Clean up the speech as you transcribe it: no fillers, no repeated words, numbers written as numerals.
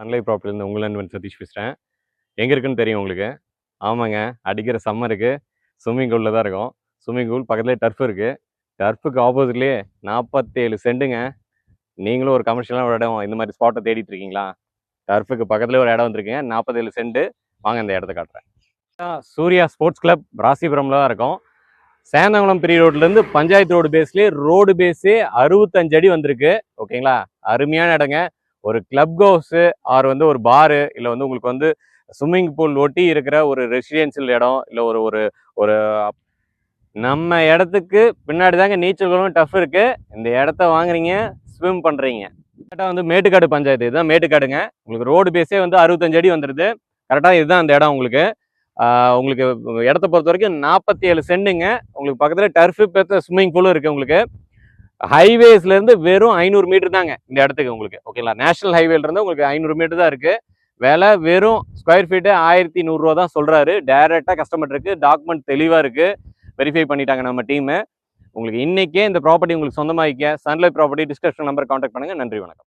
Sun Life ப்ராப்பர்ட்டிலேருந்து உங்கள் நண்பன் சதீஷ் பேசுகிறேன். எங்கே இருக்குன்னு தெரியும் உங்களுக்கு? ஆமாங்க, அடிக்கிற சம்மருக்கு ஸ்விம்மிங் பூலில் தான் இருக்கோம். ஸ்விம்மிங் பூல் பக்கத்துலேயே டர்ஃப் இருக்குது. டர்ஃபுக்கு ஆப்போசிட்லேயே 47 சென்ட்டுங்க. நீங்களும் ஒரு கமர்ஷியலான ஒரு இடம் இந்த மாதிரி ஸ்பாட்டை தேடிட்டு இருக்கீங்களா? டர்ஃபுக்கு பக்கத்துலேயே ஒரு இடம் வந்திருக்கீங்க. 47 சென்ட்டு. வாங்க இந்த இடத்த காட்டுறேன். சூர்யா ஸ்போர்ட்ஸ் கிளப் ராசிபுரமில் தான் இருக்கும். சேந்தங்குளம் பெரிய ரோட்லேருந்து பஞ்சாயத்து ரோடு பேஸ்லேயே ரோடு பேஸே 65 அடி வந்திருக்கு. ஓகேங்களா? அருமையான இடங்க. ஒரு கிளப் ஹவுஸு ஆர் ஒரு பாரு இல்லை உங்களுக்கு ஸ்விம்மிங் பூல் ஒட்டி இருக்கிற ஒரு ரெசிடென்சியல் இடம் இல்லை ஒரு ஒரு ஒரு நம்ம இடத்துக்கு பின்னாடி தாங்க நீச்சல் குளம் டஃப் இருக்கு. இந்த இடத்த வாங்குறீங்க, ஸ்விம் பண்ணுறீங்க. கரெக்டாக மேட்டுக்காடு பஞ்சாயத்து, இதுதான் மேட்டுக்காடுங்க. உங்களுக்கு ரோடு பேஸே 65 அடி வந்துடுது. கரெக்டாக இதுதான் அந்த இடம் உங்களுக்கு. உங்களுக்கு இடத்த பொறுத்த வரைக்கும் 47 சென்ட்டுங்க. உங்களுக்கு பக்கத்தில் டர்ஃபு பேர்த்த ஸ்விம்மிங் பூலும் இருக்குது. உங்களுக்கு ஹைவேஸ்லேருந்து வெறும் 500 மீட்டர் தாங்க இந்த இடத்துக்கு உங்களுக்கு. ஓகேங்களா? நேஷனல் ஹைவேலேருந்து உங்களுக்கு 500 மீட்டர் தான் இருக்குது. விலை வெறும் ஸ்கொயர் ஃபீட்டு 1100 ரூபா தான் சொல்கிறாரு. டேரெக்டாக கஸ்டமர் இருக்குது. டாக்குமெண்ட் தெளிவாக இருக்குது. வெரிஃபை பண்ணிட்டாங்க நம்ம டீமு. உங்களுக்கு இன்றைக்கே இந்த ப்ராப்பர்ட்டி உங்களுக்கு சொந்தமாகிக்க sun life property description number contact பண்ணுங்கள். நன்றி, வணக்கம்.